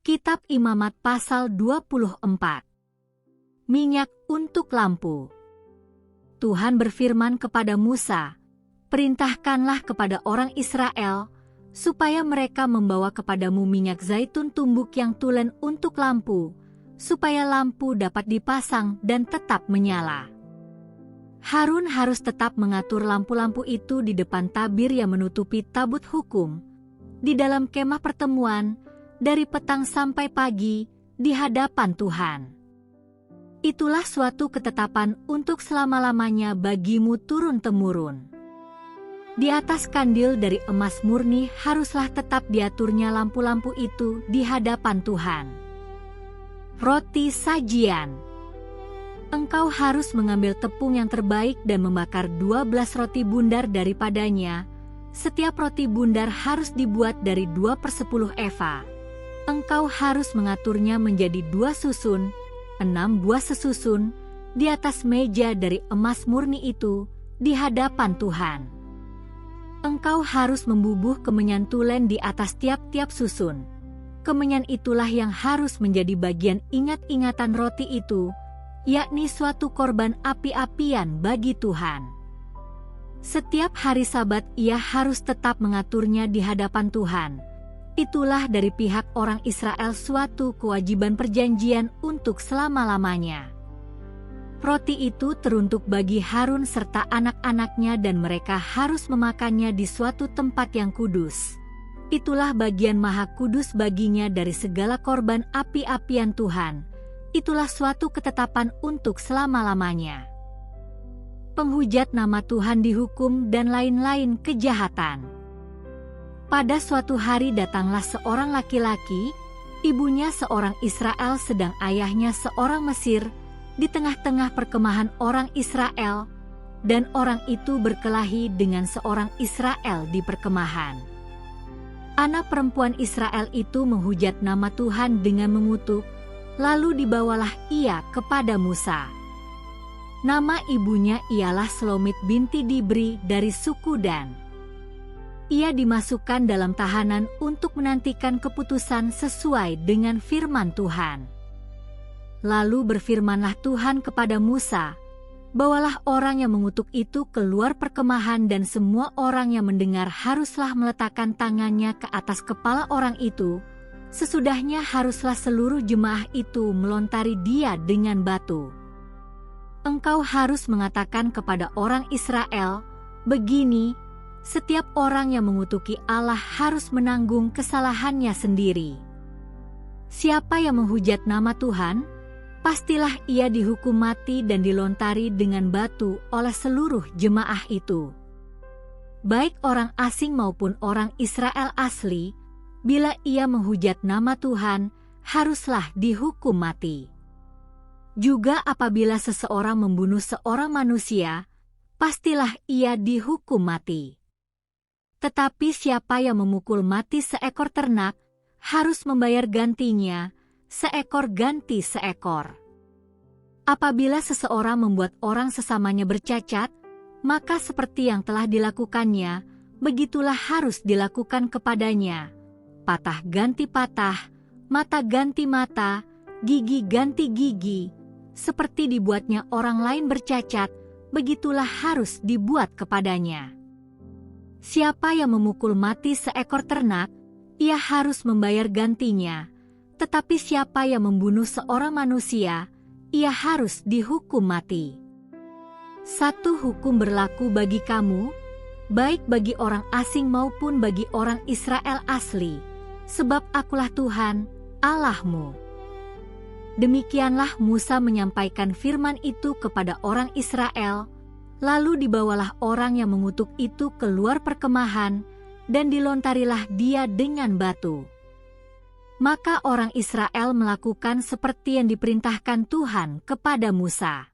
Kitab Imamat pasal 24. Minyak untuk lampu. Tuhan berfirman kepada Musa, "Perintahkanlah kepada orang Israel, supaya mereka membawa kepadamu minyak zaitun tumbuk yang tulen untuk lampu, supaya lampu dapat dipasang dan tetap menyala." Harun harus tetap mengatur lampu-lampu itu di depan tabir yang menutupi tabut hukum, di dalam kemah pertemuan, dari petang sampai pagi, di hadapan Tuhan. Itulah suatu ketetapan untuk selama-lamanya bagimu turun-temurun. Di atas kandil dari emas murni haruslah tetap diaturnya lampu-lampu itu di hadapan Tuhan. Roti sajian. Engkau harus mengambil tepung yang terbaik dan membakar 12 roti bundar daripadanya. Setiap roti bundar harus dibuat dari 2/10 eva. Engkau harus mengaturnya menjadi 2 susun, 6 buah sesusun, di atas meja dari emas murni itu, di hadapan Tuhan. Engkau harus membubuh kemenyan tulen di atas tiap-tiap susun. Kemenyan itulah yang harus menjadi bagian ingat-ingatan roti itu, yakni suatu korban api-apian bagi Tuhan. Setiap hari Sabat ia harus tetap mengaturnya di hadapan Tuhan. Itulah dari pihak orang Israel suatu kewajiban perjanjian untuk selama-lamanya. Roti itu teruntuk bagi Harun serta anak-anaknya dan mereka harus memakannya di suatu tempat yang kudus. Itulah bagian maha kudus baginya dari segala korban api-apian Tuhan. Itulah suatu ketetapan untuk selama-lamanya. Penghujat nama Tuhan dihukum dan lain-lain kejahatan. Pada suatu hari datanglah seorang laki-laki, ibunya seorang Israel sedang ayahnya seorang Mesir, di tengah-tengah perkemahan orang Israel, dan orang itu berkelahi dengan seorang Israel di perkemahan. Anak perempuan Israel itu menghujat nama Tuhan dengan mengutuk, lalu dibawalah ia kepada Musa. Nama ibunya ialah Selomit binti Dibri dari suku Dan. Ia dimasukkan dalam tahanan untuk menantikan keputusan sesuai dengan firman Tuhan. Lalu berfirmanlah Tuhan kepada Musa, "Bawalah orang yang mengutuk itu keluar perkemahan dan semua orang yang mendengar haruslah meletakkan tangannya ke atas kepala orang itu. Sesudahnya haruslah seluruh jemaah itu melontari dia dengan batu. Engkau harus mengatakan kepada orang Israel, begini, setiap orang yang mengutuki Allah harus menanggung kesalahannya sendiri. Siapa yang menghujat nama Tuhan, pastilah ia dihukum mati dan dilontari dengan batu oleh seluruh jemaah itu. Baik orang asing maupun orang Israel asli, bila ia menghujat nama Tuhan, haruslah dihukum mati. Juga apabila seseorang membunuh seorang manusia, pastilah ia dihukum mati. Tetapi siapa yang memukul mati seekor ternak, harus membayar gantinya, seekor ganti seekor. Apabila seseorang membuat orang sesamanya bercacat, maka seperti yang telah dilakukannya, begitulah harus dilakukan kepadanya. Patah ganti patah, mata ganti mata, gigi ganti gigi. Seperti dibuatnya orang lain bercacat, begitulah harus dibuat kepadanya. Siapa yang memukul mati seekor ternak, ia harus membayar gantinya. Tetapi siapa yang membunuh seorang manusia, ia harus dihukum mati. Satu hukum berlaku bagi kamu, baik bagi orang asing maupun bagi orang Israel asli, sebab akulah Tuhan, Allahmu. Demikianlah Musa menyampaikan firman itu kepada orang Israel. Lalu dibawalah orang yang mengutuk itu keluar perkemahan, dan dilontarilah dia dengan batu. Maka orang Israel melakukan seperti yang diperintahkan Tuhan kepada Musa.